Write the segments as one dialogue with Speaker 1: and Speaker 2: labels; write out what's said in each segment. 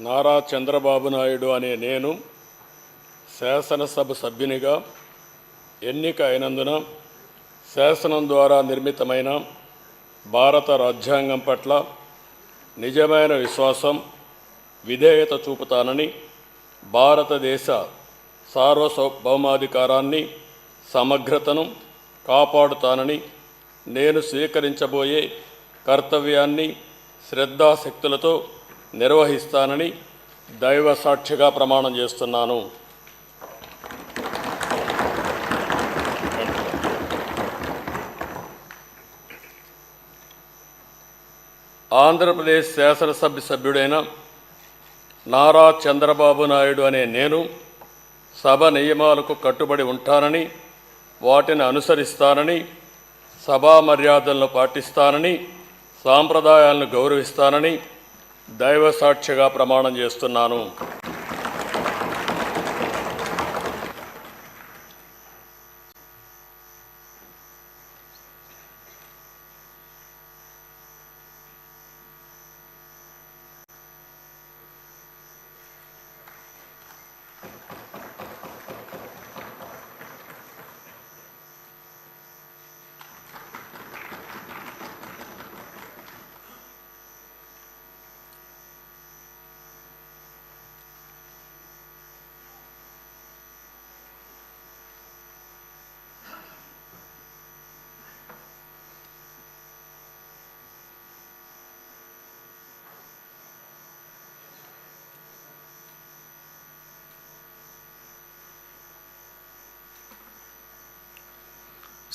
Speaker 1: నారా చంద్రబాబు నాయుడు అనే నేను శాసనసభ సభ్యునిగా ఎన్నిక అయినందున శాసనం ద్వారా నిర్మితమైన భారత రాజ్యాంగం పట్ల నిజమైన విశ్వాసం, విధేయత చూపుతానని, భారతదేశ సార్వభౌమాధికారాన్ని, సమగ్రతను కాపాడుతానని, నేను స్వీకరించబోయే కర్తవ్యాన్ని శ్రద్ధాశక్తులతో నిర్వహిస్తానని దైవ సాక్షిగా ప్రమాణం చేస్తున్నాను. ఆంధ్రప్రదేశ్ శాసనసభ సభ్యుడైన నారా చంద్రబాబు నాయుడు అనే నేను సభ నియమాలకు కట్టుబడి ఉంటానని, వాటిని అనుసరిస్తానని, సభా మర్యాదలను పాటిస్తానని, సాంప్రదాయాలను గౌరవిస్తానని దైవ సాక్షిగా ప్రమాణం చేస్తున్నాను.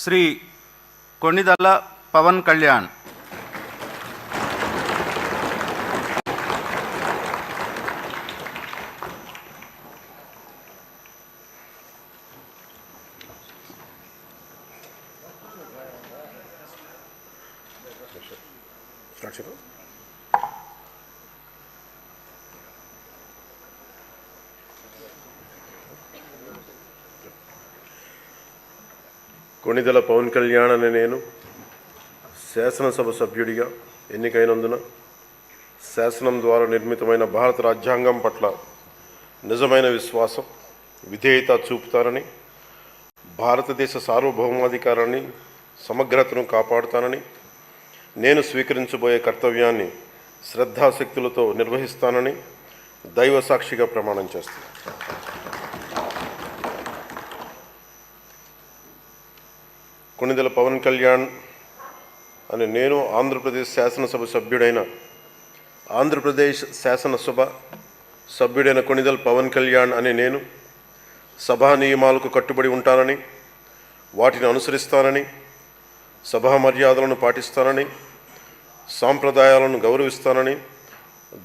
Speaker 2: శ్రీ కొణిదెల పవన్ కళ్యాణ్.
Speaker 3: కొణిదెల పవన్ కళ్యాణ్ అనే నేను శాసనసభ సభ్యుడిగా ఎన్నికైనందున శాసనం ద్వారా నిర్మితమైన భారత రాజ్యాంగం పట్ల నిజమైన విశ్వాసం, విధేయత చూపుతానని, భారతదేశ సార్వభౌమాధికారాన్ని, సమగ్రతను కాపాడుతానని, నేను స్వీకరించబోయే కర్తవ్యాన్ని శ్రద్ధాశక్తులతో నిర్వహిస్తానని దైవ సాక్షిగా ప్రమాణం చేస్తాను. కొణిదెల పవన్ కళ్యాణ్ అనే నేను ఆంధ్రప్రదేశ్ శాసనసభ సభ్యుడైన కొణిదెల పవన్ కళ్యాణ్ అనే నేను సభా నియమాలకు కట్టుబడి ఉంటానని, వాటిని అనుసరిస్తానని, సభా మర్యాదలను పాటిస్తానని, సాంప్రదాయాలను గౌరవిస్తానని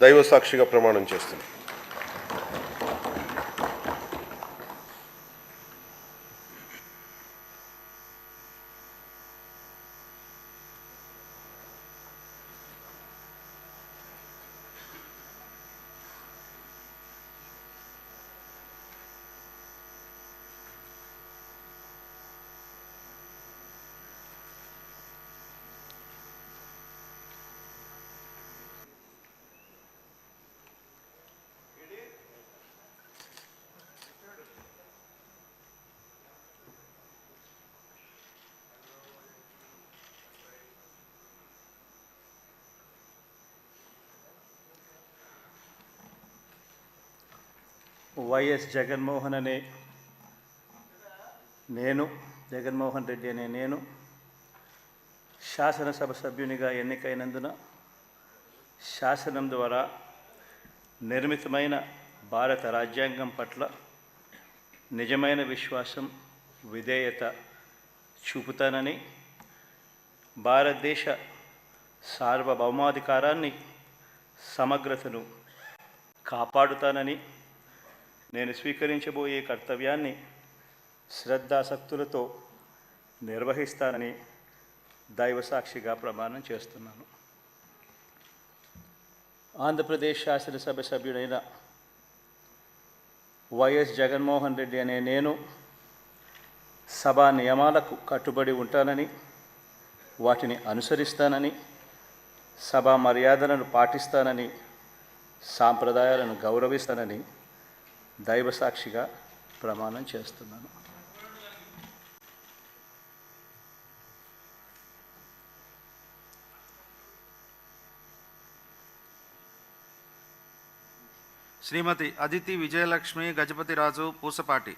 Speaker 3: దైవ సాక్షిగా ప్రమాణం చేస్తున్నాను.
Speaker 4: వైఎస్ జగన్మోహన్ రెడ్డి అనే నేను శాసనసభ సభ్యునిగా ఎన్నికైనందున శాసనం ద్వారా నిర్మితమైన భారత రాజ్యాంగం పట్ల నిజమైన విశ్వాసం, విధేయత చూపుతానని, భారతదేశ సార్వభౌమాధికారాన్ని, సమగ్రతను కాపాడుతానని, నేను స్వీకరించబోయే కర్తవ్యాన్ని శ్రద్ధాశక్తులతో నిర్వహిస్తానని దైవ సాక్షిగా ప్రమాణం చేస్తున్నాను. ఆంధ్రప్రదేశ్ శాసనసభ సభ్యుడైన వైఎస్ జగన్మోహన్ రెడ్డి అనే నేను సభా నియమాలకు కట్టుబడి ఉంటానని, వాటిని అనుసరిస్తానని, సభా మర్యాదలను పాటిస్తానని సాంప్రదాయాలను గౌరవిస్తానని దైవసాక్షిగా ప్రమాణం చేస్తున్నాను.
Speaker 2: శ్రీమతి Aditi Vijayalakshmi Gajapathiraju Pusapati.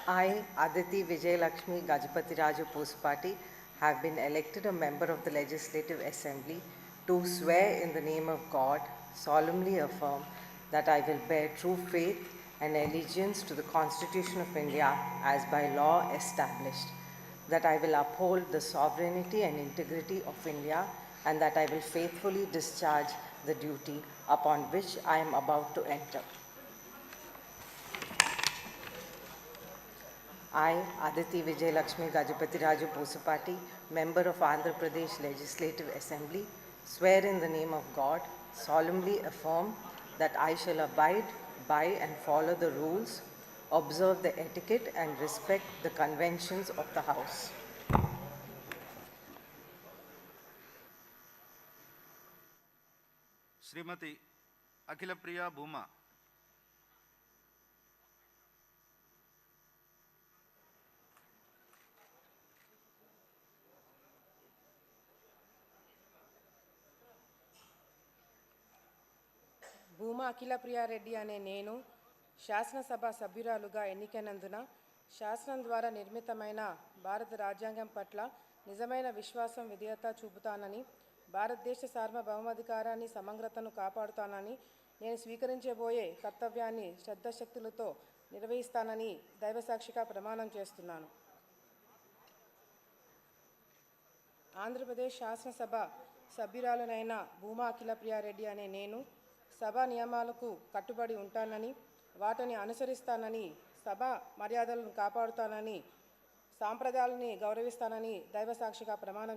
Speaker 5: I, Aditi Vijayalakshmi Gajapati Raju Pusapati, have been elected a member of the Legislative Assembly to swear in the name of God, solemnly affirm that I will bear true faith and allegiance to the Constitution of India as by law established, that I will uphold the sovereignty and integrity of India, and that I will faithfully discharge the duty upon which I am about to enter. I, Aditi Vijayalakshmi Gajapati Raju Pusapati, member of Andhra Pradesh Legislative Assembly, swear in the name of God, solemnly affirm that I shall abide by and follow the rules, observe the etiquette and respect the conventions of the House.
Speaker 2: శ్రీమతి అఖిల ప్రియ భూమా.
Speaker 6: భూమా అఖిల ప్రియారెడ్డి అనే నేను శాసనసభ సభ్యురాలుగా ఎన్నికైనందున శాసనం ద్వారా నిర్మితమైన భారత రాజ్యాంగం పట్ల నిజమైన విశ్వాసం విధేయత చూపుతానని, భారతదేశ సార్వభౌమాధికారాన్ని సమగ్రతను కాపాడుతానని, నేను స్వీకరించబోయే కర్తవ్యాన్ని శ్రద్ధశక్తులతో నిర్వహిస్తానని దైవసాక్షిగా ప్రమాణం చేస్తున్నాను. ఆంధ్రప్రదేశ్ శాసనసభ సభ్యురాలునైన భూమా అఖిల ప్రియారెడ్డి అనే నేను సభా నియమాలకు కట్టుబడి ఉంటానని, వాటిని అనుసరిస్తానని, సభా మర్యాదలను కాపాడుతానని, సాంప్రదాయాలని గౌరవిస్తానని దైవసాక్షిగా ప్రమాణం